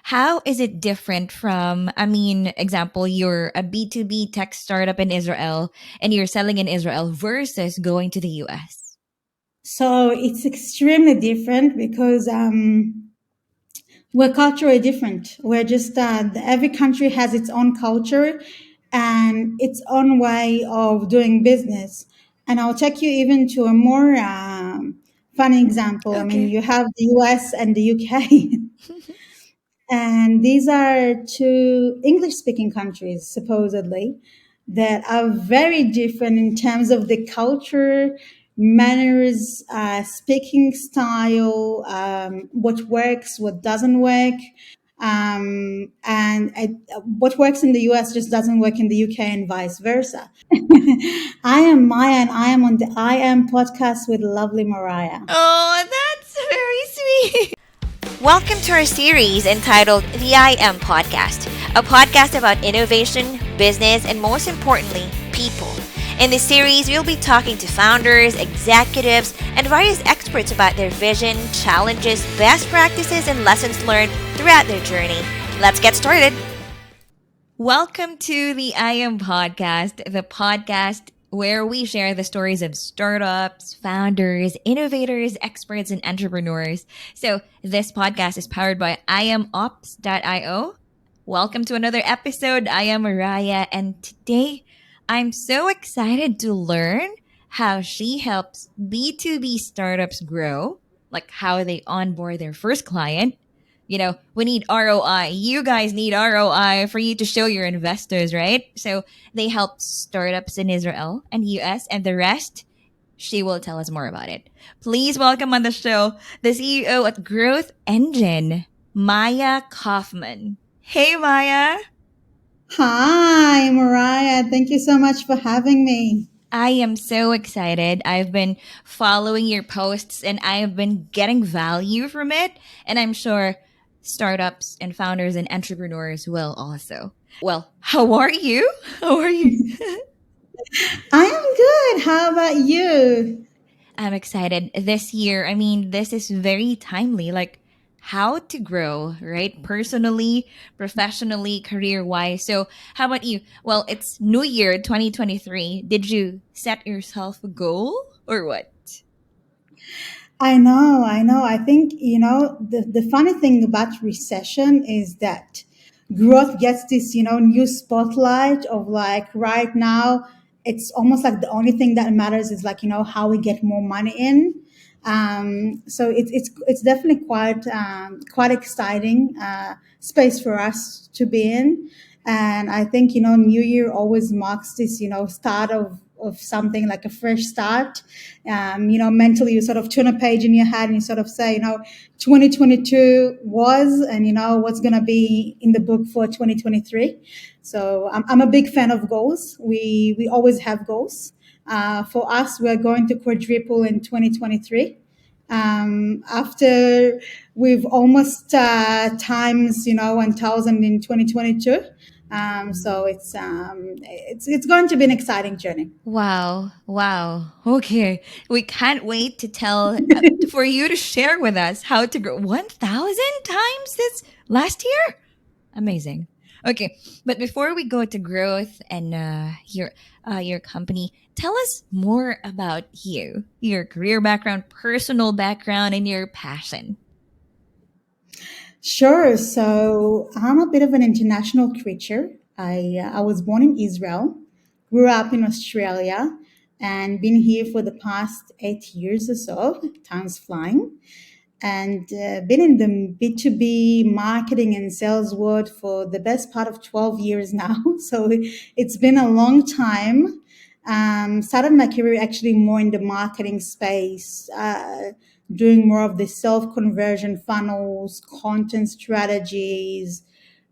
how is it different from, I mean, example, you're a B2B tech startup in Israel and you're selling in Israel versus going to the US? So it's extremely different because we're culturally different. We're just every country has its own culture and its own way of doing business. And I'll take you even to a more funny example. I mean, Okay. you have the US and the UK. And these are two English speaking countries, supposedly, that are very different in terms of the culture, manners, speaking style, what works, what doesn't work. What works in the US just doesn't work in the UK and vice versa. I am Maya and I am on the I Am podcast with lovely Mariah. Oh, that's very sweet. Welcome to our series entitled The I Am Podcast, a podcast about innovation, business, and most importantly, people. In this series, we'll be talking to founders, executives, and various experts about their vision, challenges, best practices, and lessons learned throughout their journey. Let's get started. Welcome to the I Am Podcast, the podcast where we share the stories of startups, founders, innovators, experts, and entrepreneurs. So, this podcast is powered by IamOps.io. Welcome to another episode. I am Mariah, and today I'm so excited to learn how she helps B2B startups grow, like how they onboard their first client. We need ROI. You guys need ROI for you to show your investors, right? So they help startups in Israel and US and the rest. She will tell us more about it. Please welcome on the show the CEO at Growth Engine, Maya Kaufman. Hey, Maya. Hi, Mariah. Thank you so much for having me. I am so excited. I've been following your posts and I have been getting value from it. And I'm sure startups and founders and entrepreneurs will also. Well, how are you? How are you? I am good. How about you? I'm excited. This year, I mean, this is very timely. Like, how to grow, right? Personally, professionally, career wise. So, how about you? Well, it's New Year 2023. Did you set yourself a goal or what? I know, I know. I think, the funny thing about recession is that growth gets this, new spotlight of like right now, it's almost like the only thing that matters is like, how we get more money in. So it's definitely quite exciting space for us to be in. And I think, New Year always marks this, start of something like a fresh start. Mentally you sort of turn a page in your head and you sort of say, 2022 was, and what's going to be in the book for 2023. So I'm a big fan of goals. We always have goals. For us, we're going to quadruple in 2023. After we've almost times 1,000 in 2022. So it's going to be an exciting journey. Wow. Wow. Okay. We can't wait to tell for you to share with us how to grow 1,000 times this last year. Amazing. Okay. But before we go to growth and your company, tell us more about you, your career background, personal background, and your passion. Sure. So I'm a bit of an international creature. I was born in Israel, grew up in Australia, and been here for the past 8 years or so. Time's flying. And been in the B2B marketing and sales world for the best part of 12 years now. So it's been a long time. Started my career actually more in the marketing space, doing more of the self conversion funnels, content strategies,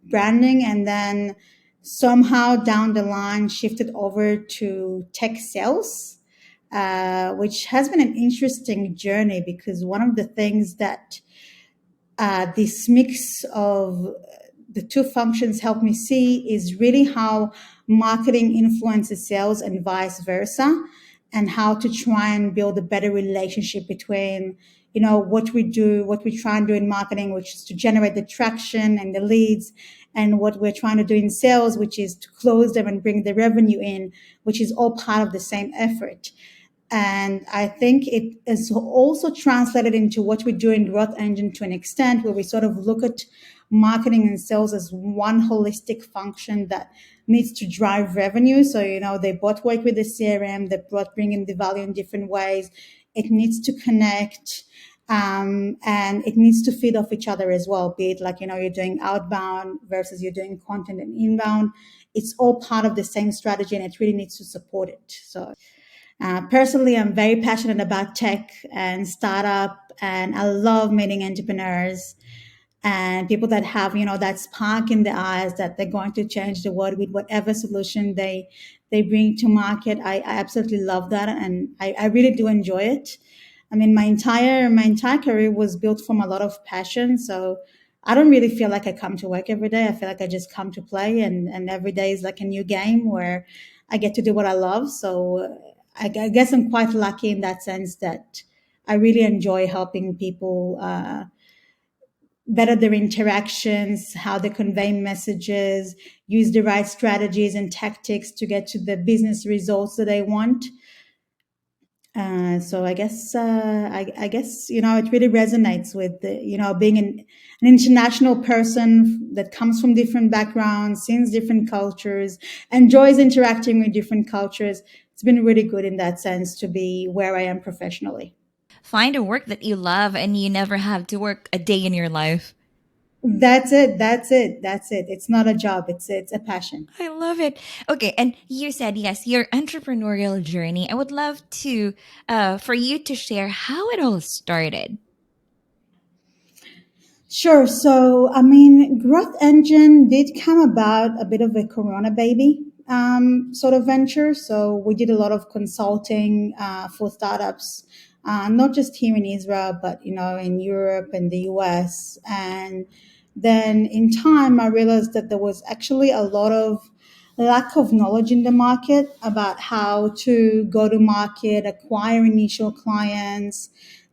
branding, and then somehow down the line shifted over to tech sales, which has been an interesting journey because one of the things that this mix of the two functions help me see is really how marketing influences sales and vice versa, and how to try and build a better relationship between what we do, what we try and do in marketing, which is to generate the traction and the leads, and what we're trying to do in sales, which is to close them and bring the revenue in, which is all part of the same effort. And I think it is also translated into what we do in Growth Engine to an extent, where we sort of look at marketing and sales as one holistic function that needs to drive revenue. So, they both work with the CRM, they both bring in the value in different ways. It needs to connect. And it needs to feed off each other as well, be it like, you're doing outbound versus you're doing content and inbound. It's all part of the same strategy, and it really needs to support it. So personally, I'm very passionate about tech and startup, and I love meeting entrepreneurs and people that have, that spark in their eyes that they're going to change the world with whatever solution they bring to market. I absolutely love that, and I really do enjoy it. I mean, my entire career was built from a lot of passion. So I don't really feel like I come to work every day. I feel like I just come to play, and every day is like a new game where I get to do what I love. So I guess I'm quite lucky in that sense that I really enjoy helping people better their interactions, how they convey messages, use the right strategies and tactics to get to the business results that they want. So I guess it really resonates with being an international person that comes from different backgrounds, sees different cultures, enjoys interacting with different cultures. It's been really good in that sense to be where I am professionally. Find a work that you love and you never have to work a day in your life. That's it. That's it. That's it. It's not a job. It's a passion. I love it. Okay, and you said yes, your entrepreneurial journey. I would love to, for you to share how it all started. Sure. So, I mean, Growth Engine did come about a bit of a Corona baby sort of venture. So, we did a lot of consulting for startups, not just here in Israel, but in Europe and the US. And then, in time, I realized that there was actually a lot of lack of knowledge in the market about how to go to market, acquire initial clients,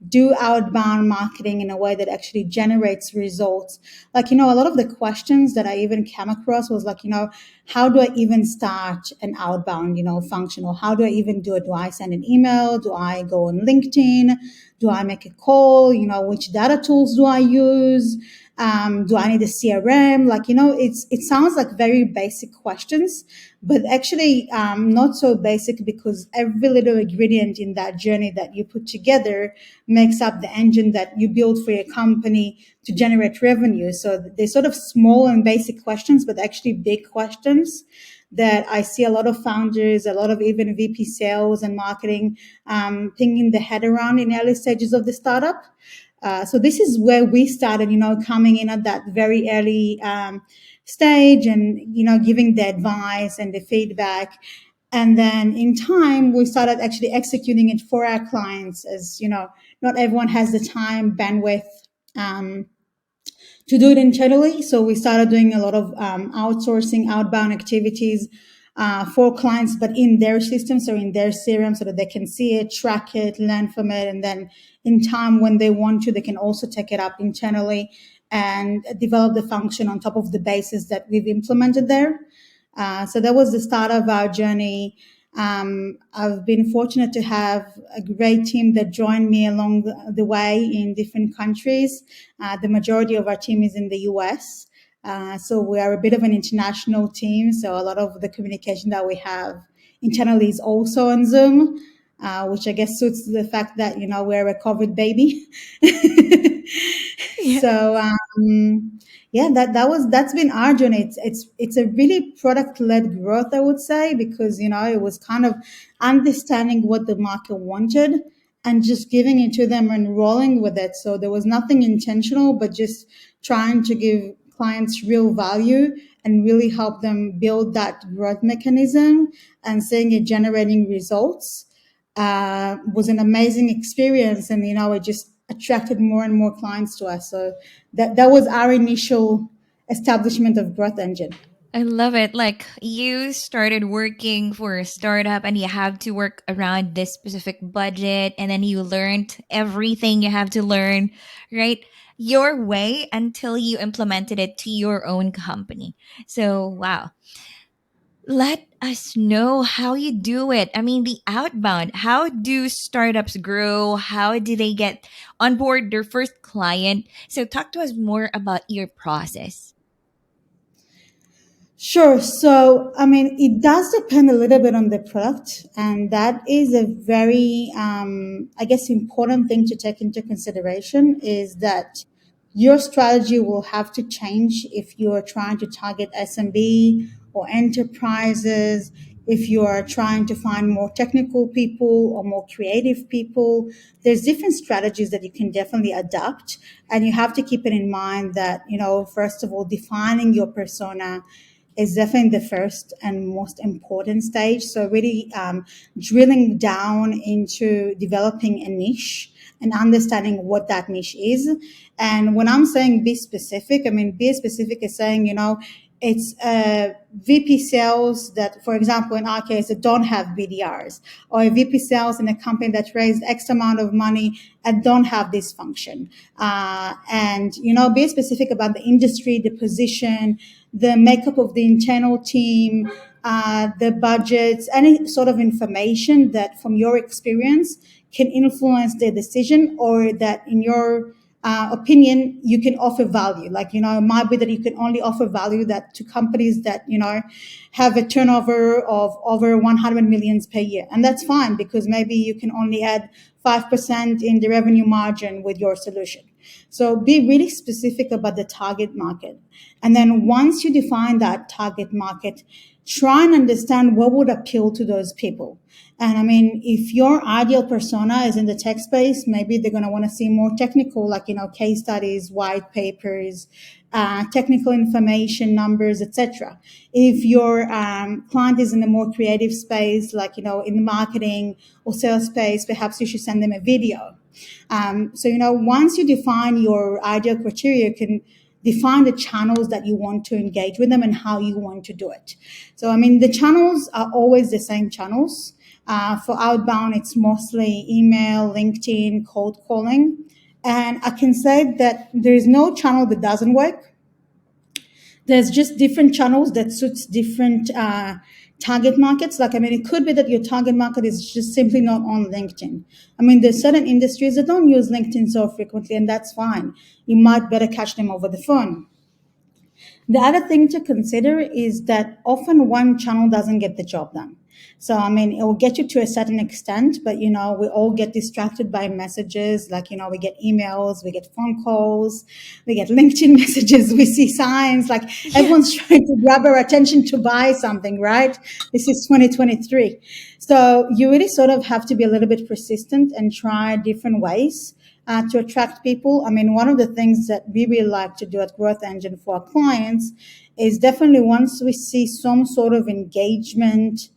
do outbound marketing in a way that actually generates results. Like, a lot of the questions that I even came across was like, how do I even start an outbound, function? Or how do I even do it? Do I send an email? Do I go on LinkedIn? Do I make a call? Which data tools do I use? Do I need a CRM? Like, it sounds like very basic questions, but actually not so basic, because every little ingredient in that journey that you put together makes up the engine that you build for your company to generate revenue. So they're sort of small and basic questions, but actually big questions that I see a lot of founders, a lot of even VP sales and marketing thinking the head around in early stages of the startup. So this is where we started, coming in at that very early stage, and giving the advice and the feedback. And then in time, we started actually executing it for our clients, as not everyone has the time, bandwidth, um, to do it internally. So we started doing a lot of outsourcing outbound activities for clients, but in their system, so in their CRM, so that they can see it, track it, learn from it, and then in time, when they want to, they can also take it up internally and develop the function on top of the bases that we've implemented there. So that was the start of our journey. I've been fortunate to have a great team that joined me along the way in different countries. The majority of our team is in the US. So we are a bit of an international team. So a lot of the communication that we have internally is also on Zoom, which I guess suits the fact that, we're a COVID baby. Yeah. So, yeah, that's been our journey. It's a really product led growth, I would say, because it was kind of understanding what the market wanted and just giving it to them and rolling with it. So there was nothing intentional, but just trying to give clients real value and really help them build that growth mechanism, and seeing it generating results was an amazing experience. And it just attracted more and more clients to us. So that was our initial establishment of Growth Engine. I love it. Like you started working for a startup and you have to work around this specific budget and then you learned everything you have to learn, right? Your way until you implemented it to your own company. So, wow. Let us know how you do it. I mean, the outbound. How do startups grow? How do they get on board their first client? So, talk to us more about your process. Sure. So, I mean, it does depend a little bit on the product, and that is a very, I guess, important thing to take into consideration is that your strategy will have to change if you are trying to target SMB or enterprises, if you are trying to find more technical people or more creative people. There's different strategies that you can definitely adapt, and you have to keep it in mind that, first of all, defining your persona is definitely the first and most important stage. So really drilling down into developing a niche and understanding what that niche is. And when I'm saying be specific, I mean be specific is saying, it's VP sales that, for example, in our case, that don't have BDRs, or a VP sales in a company that raised X amount of money and don't have this function. And, be specific about the industry, the position, the makeup of the internal team, the budgets, any sort of information that from your experience can influence their decision, or that in your opinion you can offer value. Like, it might be that you can only offer value that to companies that, have a turnover of over 100 millions per year. And that's fine, because maybe you can only add 5% in the revenue margin with your solution. So be really specific about the target market. And then once you define that target market, try and understand what would appeal to those people. And I mean, if your ideal persona is in the tech space, maybe they're going to want to see more technical, like, case studies, white papers, technical information, numbers, etc. If your client is in a more creative space, like, in the marketing or sales space, perhaps you should send them a video. So, once you define your ideal criteria, you can define the channels that you want to engage with them and how you want to do it. So, I mean, the channels are always the same channels. For outbound, it's mostly email, LinkedIn, cold calling. And I can say that there is no channel that doesn't work. There's just different channels that suits different target markets. Like, I mean, it could be that your target market is just simply not on LinkedIn. I mean, there's certain industries that don't use LinkedIn so frequently, and that's fine. You might better catch them over the phone. The other thing to consider is that often one channel doesn't get the job done. So, I mean, it will get you to a certain extent, but, we all get distracted by messages. Like, we get emails, we get phone calls, we get LinkedIn messages, we see signs, like Yeah. everyone's trying to grab our attention to buy something, right? This is 2023. So you really sort of have to be a little bit persistent and try different ways to attract people. I mean, one of the things that we really like to do at Growth Engine for our clients is definitely, once we see some sort of engagement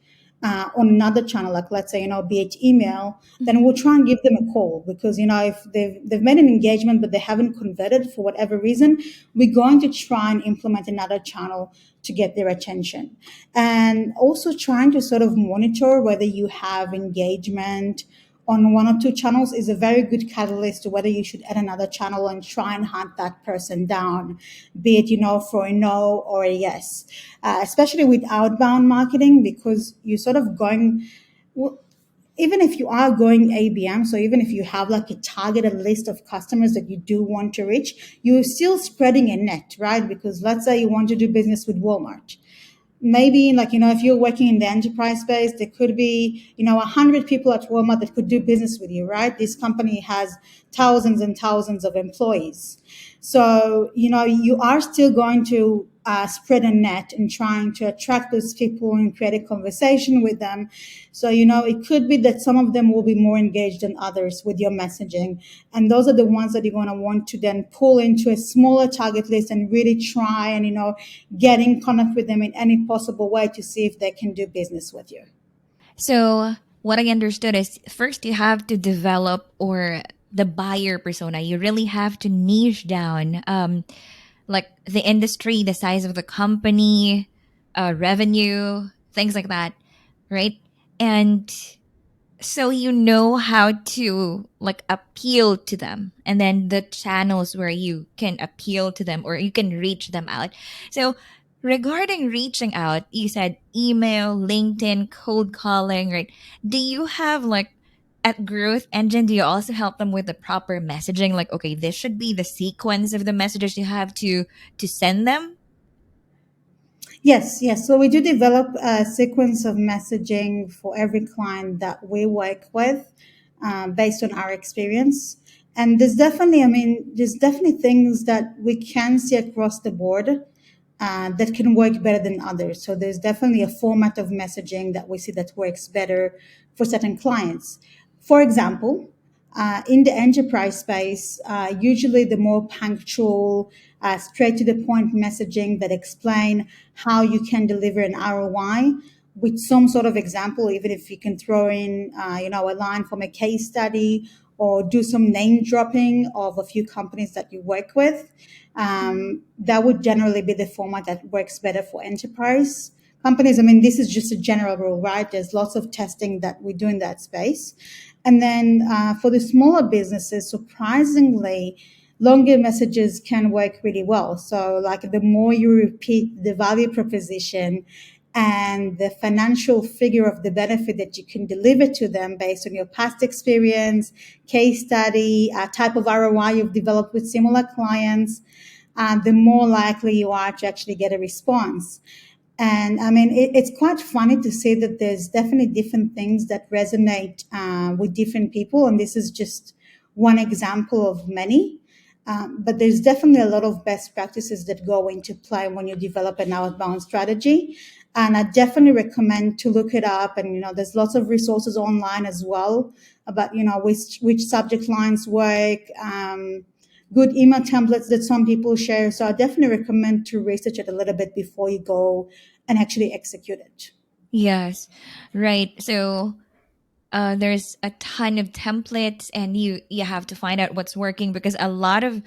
on another channel, like, let's say, be it email, then we'll try and give them a call, because, if they've made an engagement but they haven't converted for whatever reason, we're going to try and implement another channel to get their attention. And also trying to sort of monitor whether you have engagement on one or two channels is a very good catalyst to whether you should add another channel and try and hunt that person down, be it, for a no or a yes. Especially with outbound marketing, because you're sort of going, well, even if you are going ABM, so even if you have like a targeted list of customers that you do want to reach, you're still spreading a net, right? Because let's say you want to do business with Walmart. Maybe, like, if you're working in the enterprise space, there could be, 100 people at Walmart that could do business with you, right? This company has thousands and thousands of employees. So, you are still going to spread a net and trying to attract those people and create a conversation with them. So, it could be that some of them will be more engaged than others with your messaging. And those are the ones that you're going to want to then pull into a smaller target list and really try and, get in contact with them in any possible way to see if they can do business with you. So what I understood is first you have to develop or the buyer persona. You really have to niche down, like the industry, the size of the company. revenue, things like that, right? And so you know how to like appeal to them, and then the channels where you can appeal to them or you can reach them out. So regarding reaching out, you said email, LinkedIn, cold calling, right? Do you have like at Growth Engine, do you also help them with the proper messaging, like okay, this should be the sequence of the messages you have to send them? Yes, yes. So we do develop a sequence of messaging for every client that we work with, based on our experience. And there's definitely things that we can see across the board that can work better than others. So there's definitely a format of messaging that we see that works better for certain clients. For example, in the enterprise space, usually the more punctual, straight to the point messaging that explain how you can deliver an ROI with some sort of example, even if you can throw in, a line from a case study or do some name dropping of a few companies that you work with. That would generally be the format that works better for enterprise companies. I mean, this is just a general rule, right? There's lots of testing that we do in that space. And then for the smaller businesses, surprisingly, longer messages can work really well. So, like the more you repeat the value proposition and the financial figure of the benefit that you can deliver to them based on your past experience, case study, type of ROI you've developed with similar clients, the more likely you are to actually get a response. And I mean, it's quite funny to say that there's definitely different things that resonate with different people. And this is just one example of many. But there's definitely a lot of best practices that go into play when you develop an outbound strategy. And I definitely recommend to look it up. And, there's lots of resources online as well about, which subject lines work. Good email templates that some people share. So I definitely recommend to research it a little bit before you go and actually execute it. Yes, right. So there's a ton of templates and you have to find out what's working, because a lot of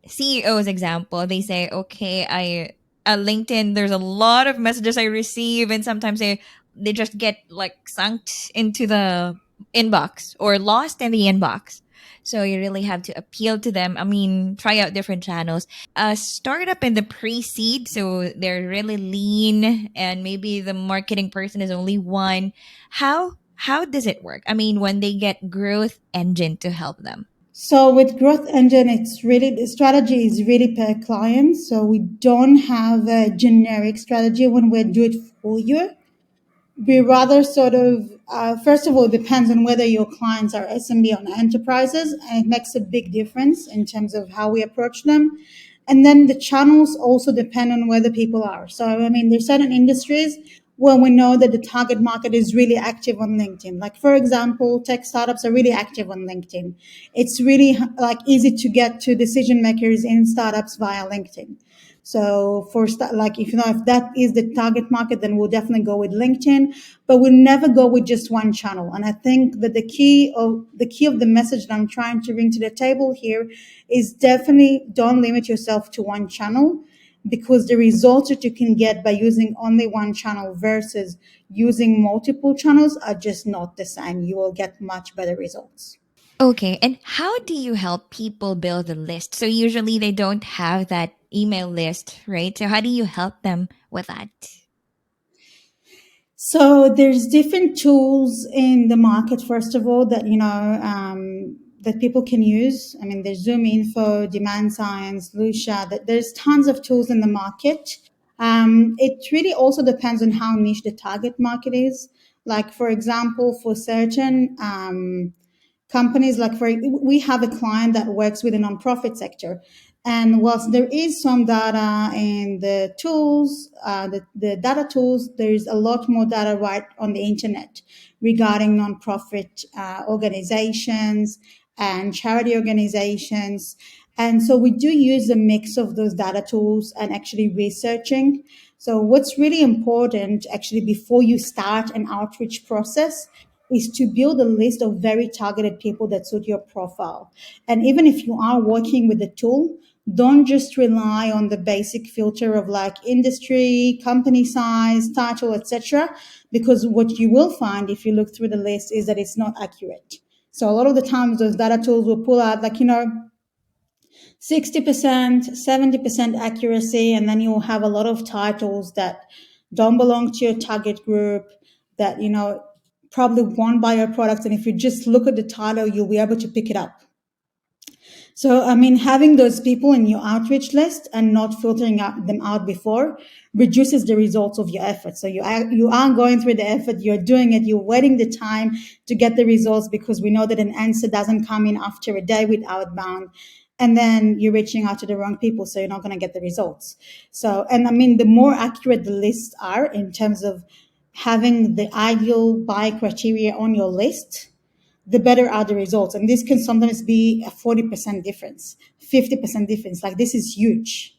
CEOs, example, they say okay, I LinkedIn, there's a lot of messages I receive, and sometimes they just get like sunk into the inbox or lost in the inbox. So you really have to appeal to them. I mean, try out different channels. Start up in the pre-seed, so they're really lean and maybe the marketing person is only one. How does it work? I mean, when they get Growth Engine to help them. So with Growth Engine, it's really the strategy is really per client. So we don't have a generic strategy when we do it for you. We rather sort of, first of all, it depends on whether your clients are SMB or enterprises, and it makes a big difference in terms of how we approach them. And then the channels also depend on where the people are. So, I mean, there's certain industries where we know that the target market is really active on LinkedIn. Like, for example, tech startups are really active on LinkedIn. It's really like easy to get to decision makers in startups via LinkedIn. So like if that is the target market, then we'll definitely go with LinkedIn, but we'll never go with just one channel. And I think that the key of the message that I'm trying to bring to the table here is definitely don't limit yourself to one channel, because the results that you can get by using only one channel versus using multiple channels are just not the same. You will get much better results. Okay, and how do you help people build a list? So usually they don't have that email list, right? So how do you help them with that? So there's different tools in the market. First of all, that people can use. I mean, there's Zoom Info, Demand Science, Lucia. There's tons of tools in the market. It really also depends on how niche the target market is. Like, for example, for certain companies, like we have a client that works with the nonprofit sector, and whilst there is some data in the tools, the data tools, there's a lot more data right on the internet regarding nonprofit organizations and charity organizations. And so we do use a mix of those data tools and actually researching. So what's really important actually before you start an outreach process is to build a list of very targeted people that suit your profile. And even if you are working with the tool, Don't just rely on the basic filter of like industry, company size, title, etc. Because what you will find if you look through the list is that it's not accurate. So a lot of the times those data tools will pull out like, 60%, 70% accuracy, and then you'll have a lot of titles that don't belong to your target group that, probably won't buy your product. And if you just look at the title, you'll be able to pick it up. So, I mean, having those people in your outreach list and not filtering them out before reduces the results of your effort. So you are going through the effort, you're doing it, you're waiting the time to get the results because we know that an answer doesn't come in after a day with outbound. And then you're reaching out to the wrong people, so you're not going to get the results. So, and I mean, the more accurate the lists are in terms of having the ideal buy criteria on your list, the better are the results. And this can sometimes be a 40% difference, 50% difference. Like this is huge.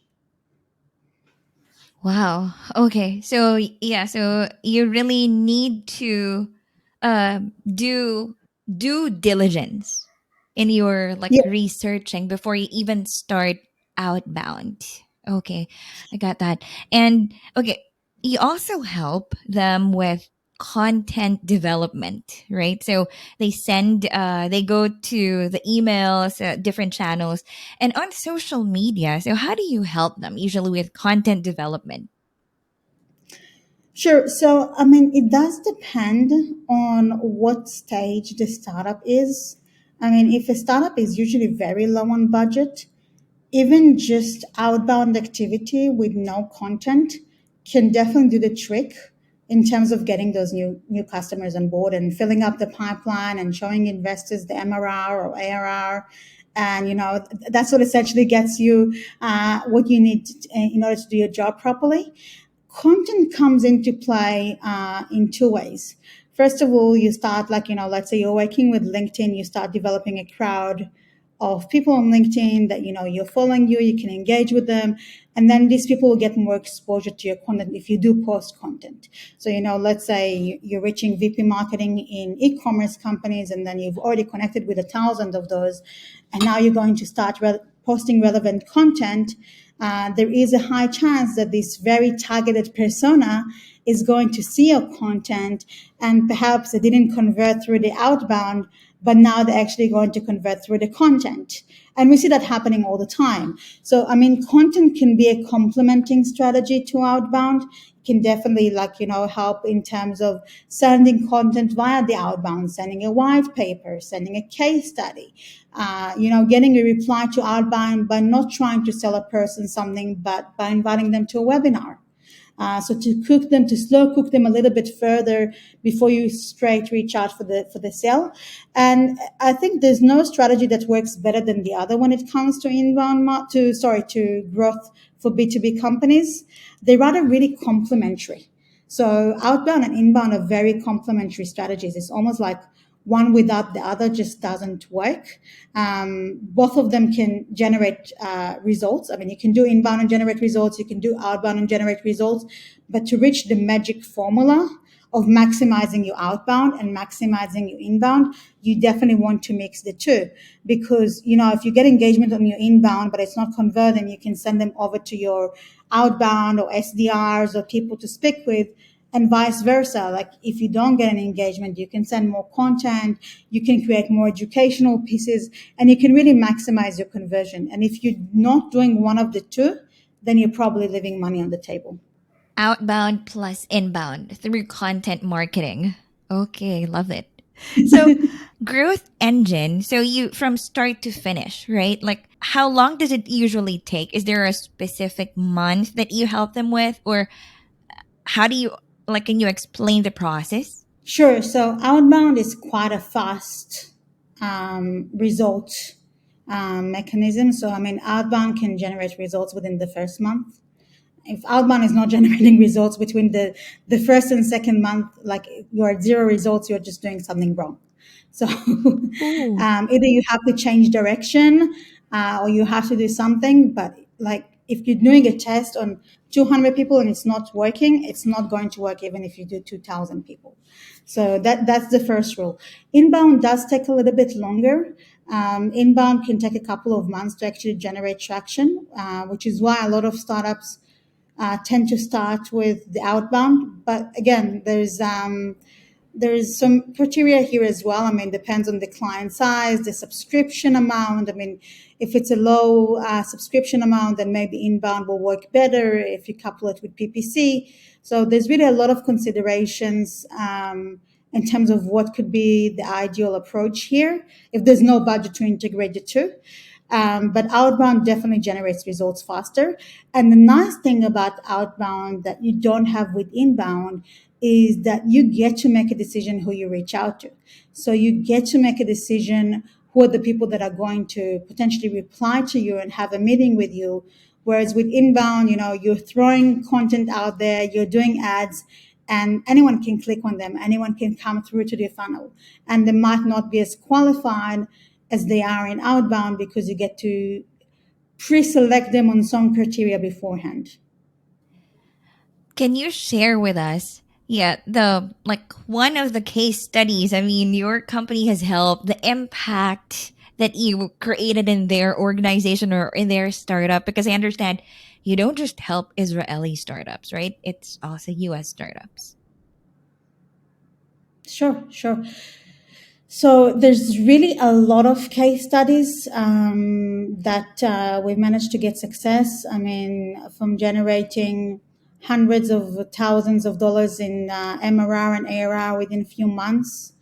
Wow. Okay. So yeah, so you really need to do due diligence in your like Yeah. researching before you even start outbound. Okay. I got that. And okay, you also help them with content development, right? So they go to the emails, different channels and on social media. So how do you help them usually with content development? Sure. So, I mean, it does depend on what stage the startup is. I mean, if a startup is usually very low on budget, even just outbound activity with no content can definitely do the trick in terms of getting those new customers on board and filling up the pipeline and showing investors the MRR or ARR. And that's what essentially gets you what you need in order to do your job properly. Content comes into play in two ways. First of all, you start like, let's say you're working with LinkedIn, you start developing a crowd of people on LinkedIn that, you're following you can engage with them. And then these people will get more exposure to your content if you do post content. So, let's say you're reaching VP marketing in e-commerce companies, and then you've already connected with 1,000 of those. And now you're going to start posting relevant content. There is a high chance that this very targeted persona is going to see your content, and perhaps they didn't convert through the outbound, but now they're actually going to convert through the content. And we see that happening all the time. So, I mean, content can be a complementing strategy to outbound. It can definitely help in terms of sending content via the outbound, sending a white paper, sending a case study, getting a reply to outbound by not trying to sell a person something, but by inviting them to a webinar. So to slow cook them a little bit further before you straight reach out for the sale. And I think there's no strategy that works better than the other when it comes to to growth for B2B companies. They're rather really complementary. So outbound and inbound are very complementary strategies. It's almost like one without the other just doesn't work. Both of them can generate results. I mean, you can do inbound and generate results. You can do outbound and generate results. But to reach the magic formula of maximizing your outbound and maximizing your inbound, you definitely want to mix the two. Because, if you get engagement on your inbound, but it's not converting, you can send them over to your outbound or SDRs or people to speak with, and vice versa. Like if you don't get an engagement, you can send more content, you can create more educational pieces, and you can really maximize your conversion. And if you're not doing one of the two, then you're probably leaving money on the table. Outbound plus inbound through content marketing. Okay, love it. So, growth engine. So, you from start to finish, right? Like, how long does it usually take? Is there a specific month that you help them with? Or how do you, like, can you explain the process? Sure. So outbound is quite a fast result mechanism. So I mean, outbound can generate results within the first month. If outbound is not generating results between the first and second month, like you're at zero results, you're just doing something wrong. So Ooh. either you have to change direction or you have to do something. But like if you're doing a test on 200 people and it's not working, it's not going to work even if you do 2,000 people. So that's the first rule. Inbound does take a little bit longer. Inbound can take a couple of months to actually generate traction, which is why a lot of startups tend to start with the outbound. But again, there's some criteria here as well. I mean, depends on the client size, the subscription amount. I mean, if it's a low subscription amount, then maybe inbound will work better if you couple it with PPC. So there's really a lot of considerations in terms of what could be the ideal approach here if there's no budget to integrate the two. But outbound definitely generates results faster. And the nice thing about outbound that you don't have with inbound is that you get to make a decision who you reach out to. So you get to make a decision who are the people that are going to potentially reply to you and have a meeting with you. Whereas with inbound, you're throwing content out there, you're doing ads, and anyone can click on them, anyone can come through to the funnel. And they might not be as qualified as they are in outbound because you get to pre-select them on some criteria beforehand. Can you share with us, yeah, the like one of the case studies? I mean, your company has helped the impact that you created in their organization or in their startup, because I understand you don't just help Israeli startups, right? It's also US startups. Sure, sure. So there's really a lot of case studies that we've managed to get success. I mean, from generating hundreds of thousands of dollars in MRR and ARR within a few months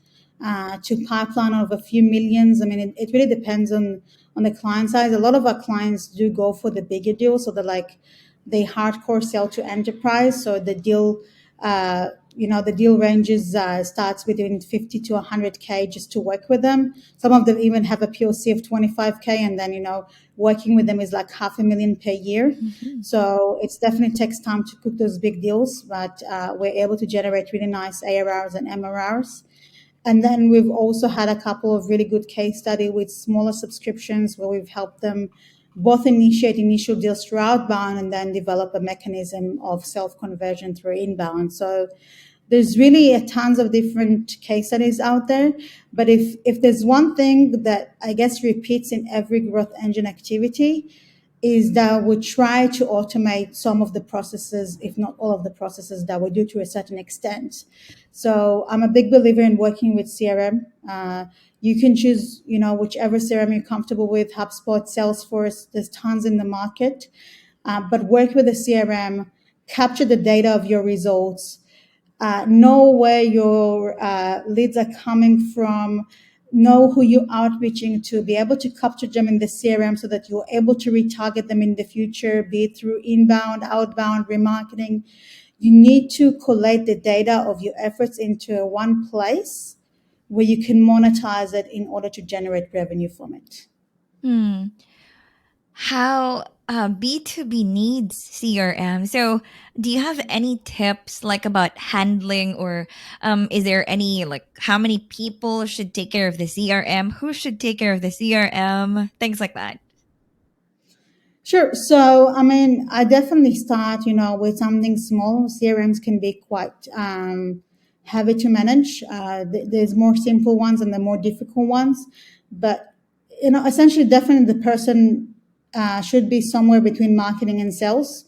to pipeline of a few millions. I mean, it really depends on the client size. A lot of our clients do go for the bigger deals, so they hardcore sell to enterprise. So the deal ranges starts between 50 to 100K just to work with them. Some of them even have a POC of 25K, and then working with them is like $500,000 per year. So it's definitely takes time to cook those big deals, but we're able to generate really nice ARRs and MRRs. And then we've also had a couple of really good case study with smaller subscriptions where we've helped them both initiate initial deals through outbound and then develop a mechanism of self-conversion through inbound. So there's really tons of different case studies out there. But if there's one thing that I guess repeats in every growth engine activity, is that we try to automate some of the processes, if not all of the processes that we do to a certain extent. So I'm a big believer in working with CRM. You can choose, whichever CRM you're comfortable with, HubSpot, Salesforce, there's tons in the market. But work with a CRM, capture the data of your results, know where your leads are coming from, know who you're outreaching to, be able to capture them in the CRM so that you're able to retarget them in the future, be it through inbound, outbound, remarketing. You need to collate the data of your efforts into one place where you can monetize it in order to generate revenue from it. How B2B needs CRM. So, do you have any tips like about handling, or is there any like how many people should take care of the CRM? Who should take care of the CRM? Things like that. Sure. So, I mean, I definitely start, with something small. CRMs can be quite heavy to manage. There's more simple ones and the more difficult ones. But, essentially, definitely the person should be somewhere between marketing and sales.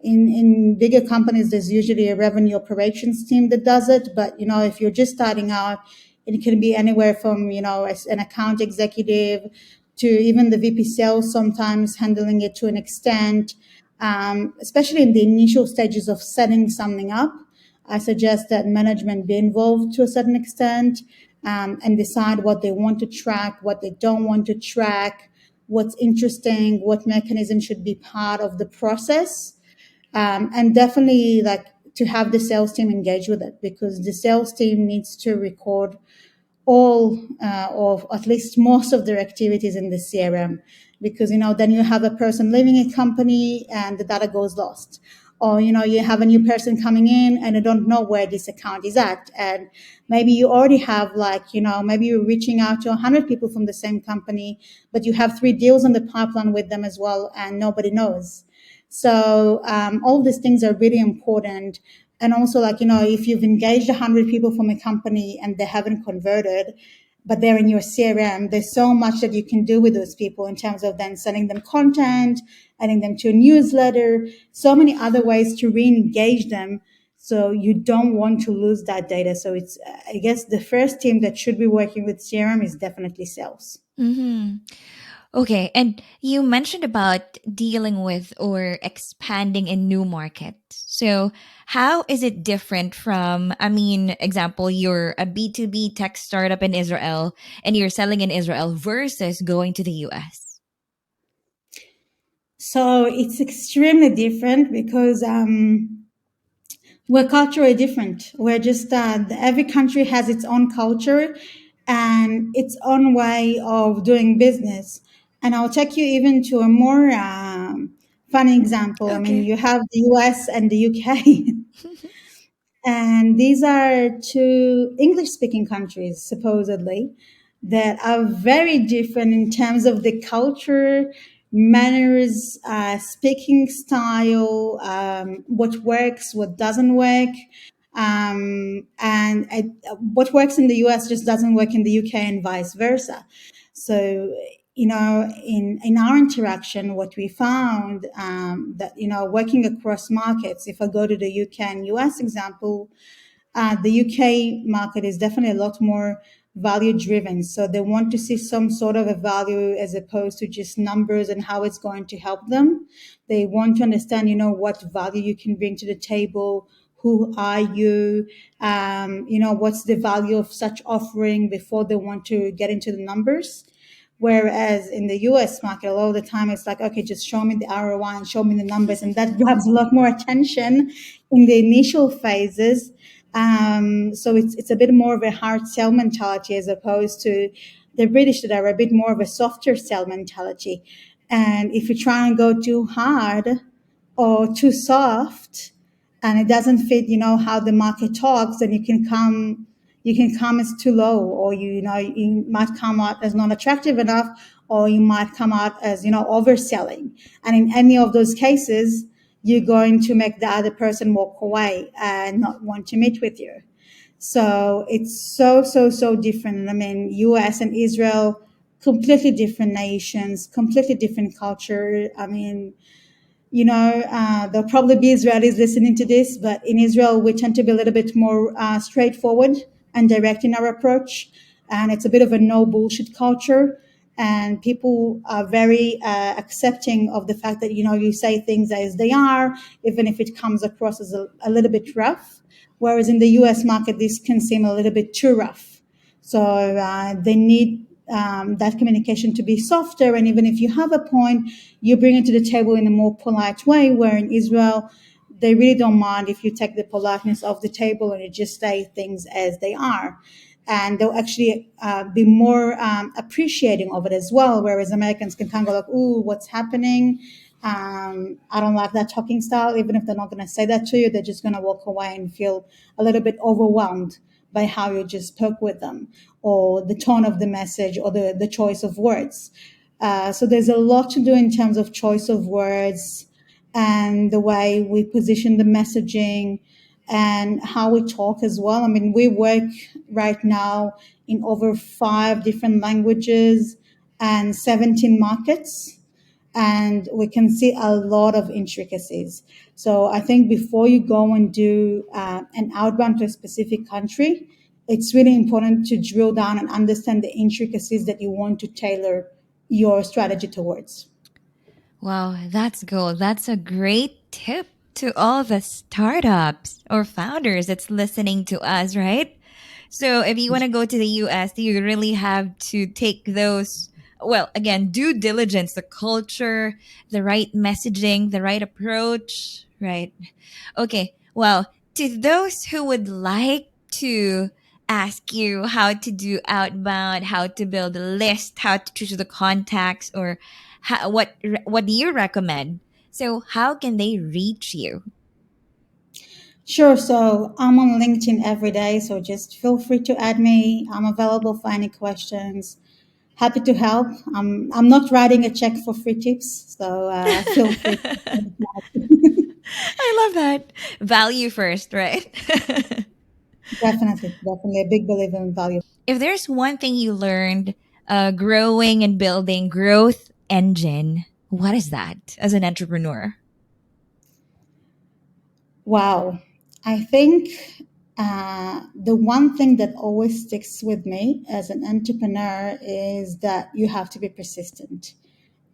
In bigger companies, there's usually a revenue operations team that does it. But, if you're just starting out, it can be anywhere from, as an account executive to even the VP sales, sometimes handling it to an extent, especially in the initial stages of setting something up. I suggest that management be involved to a certain extent and decide what they want to track, what they don't want to track, what's interesting, what mechanism should be part of the process. And definitely like to have the sales team engage with it, because the sales team needs to record all or at least most of their activities in the CRM, because then you have a person leaving a company and the data goes lost, or you have a new person coming in and you don't know where this account is at, and maybe you already have maybe you're reaching out to 100 people from the same company, but you have 3 deals on the pipeline with them as well and nobody knows. So all these things are really important. And also, if you've engaged 100 people from a company and they haven't converted, but they're in your CRM. There's so much that you can do with those people in terms of then sending them content, adding them to a newsletter, so many other ways to re-engage them. So you don't want to lose that data. So it's, I guess the first team that should be working with CRM is definitely sales. Mm-hmm. Okay, and you mentioned about dealing with or expanding in new markets. So, how is it different from, I mean, example, you're a B2B tech startup in Israel and you're selling in Israel versus going to the US? So it's extremely different because we're culturally different. We're just every country has its own culture and its own way of doing business. And I'll take you even to a more funny example. I mean, Okay. you have the US and the UK. And these are two English speaking countries, supposedly, that are very different in terms of the culture, manners, speaking style, what works, what doesn't work. And what works in the US just doesn't work in the UK and vice versa. So, in our interaction, what we found that, working across markets, if I go to the UK and US example, the UK market is definitely a lot more value driven. So they want to see some sort of a value as opposed to just numbers and how it's going to help them. They want to understand, what value you can bring to the table. Who are you? What's the value of such offering before they want to get into the numbers. Whereas in the US market, a lot of the time it's like, okay, just show me the ROI and show me the numbers. And that grabs a lot more attention in the initial phases. So it's a bit more of a hard sell mentality as opposed to the British that are a bit more of a softer sell mentality. And if you try and go too hard or too soft, and it doesn't fit, how the market talks, then you can come as too low, or you might come out as not attractive enough, or you might come out as overselling. And in any of those cases, you're going to make the other person walk away and not want to meet with you. So it's so different. I mean, US and Israel, completely different nations, completely different culture. I mean, there'll probably be Israelis listening to this, but in Israel, we tend to be a little bit more straightforward and direct in our approach. And it's a bit of a no bullshit culture. And people are very accepting of the fact that, you say things as they are, even if it comes across as a little bit rough. Whereas in the US market, this can seem a little bit too rough. So they need that communication to be softer. And even if you have a point, you bring it to the table in a more polite way. Where in Israel, they really don't mind if you take the politeness off the table and you just say things as they are. And they'll actually be more appreciating of it as well. Whereas Americans can kind of go like, "Ooh, what's happening? I don't like that talking style." Even if they're not going to say that to you, they're just going to walk away and feel a little bit overwhelmed by how you just spoke with them, or the tone of the message, or the choice of words. So there's a lot to do in terms of choice of words and the way we position the messaging and how we talk as well. I mean, we work right now in over 5 different languages and 17 markets, and we can see a lot of intricacies. So I think before you go and do an outbound to a specific country, it's really important to drill down and understand the intricacies that you want to tailor your strategy towards. Wow, that's cool. That's a great tip to all the startups or founders that's listening to us, right? So if you want to go to the US, you really have to take those, well, again, due diligence, the culture, the right messaging, the right approach, right? Okay. Well, to those who would like to ask you how to do outbound, how to build a list, how to choose the contacts, or what do you recommend? So how can they reach you? Sure. So I'm on LinkedIn every day. So just feel free to add me. I'm available for any questions. Happy to help. I'm not writing a check for free tips. So feel free. I love that. Value first, right? Definitely, definitely a big believer in value. If there's one thing you learned growing and building growth engine, what is that as an entrepreneur? Wow. I think the one thing that always sticks with me as an entrepreneur is that you have to be persistent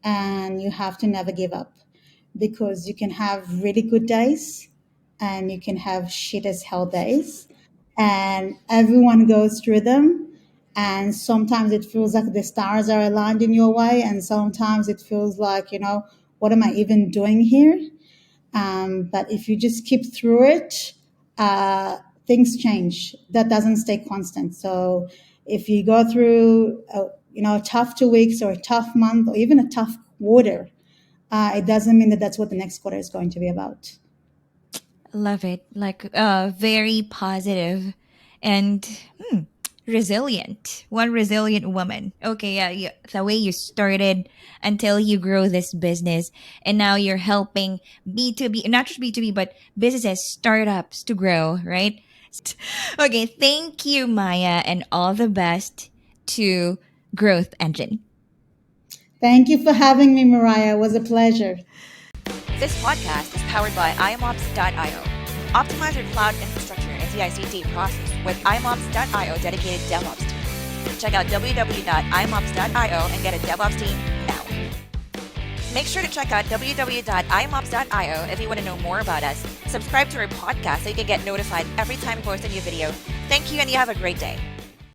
and you have to never give up because you can have really good days and you can have shit as hell days, and everyone goes through them. And sometimes it feels like the stars are aligned in your way, and sometimes it feels like, what am I even doing here? But if you just keep through it, uh, things change. That doesn't stay constant. So if you go through, a tough 2 weeks or a tough month or even a tough quarter, it doesn't mean that that's what the next quarter is going to be about. Love it. Like very positive and resilient. One resilient woman. Okay, yeah, the way you started until you grow this business, and now you're helping B2B, not just B2B, but businesses, startups to grow, right? Okay, thank you, Maya, and all the best to Growth Engine. Thank you for having me, Mariah. It was a pleasure. This podcast is powered by imops.io. Optimize your cloud infrastructure and CI/CD process with imops.io dedicated DevOps team. Check out www.imops.io and get a DevOps team now. Make sure to check out www.imops.io if you want to know more about us. Subscribe to our podcast so you can get notified every time we post a new video. Thank you, and you have a great day.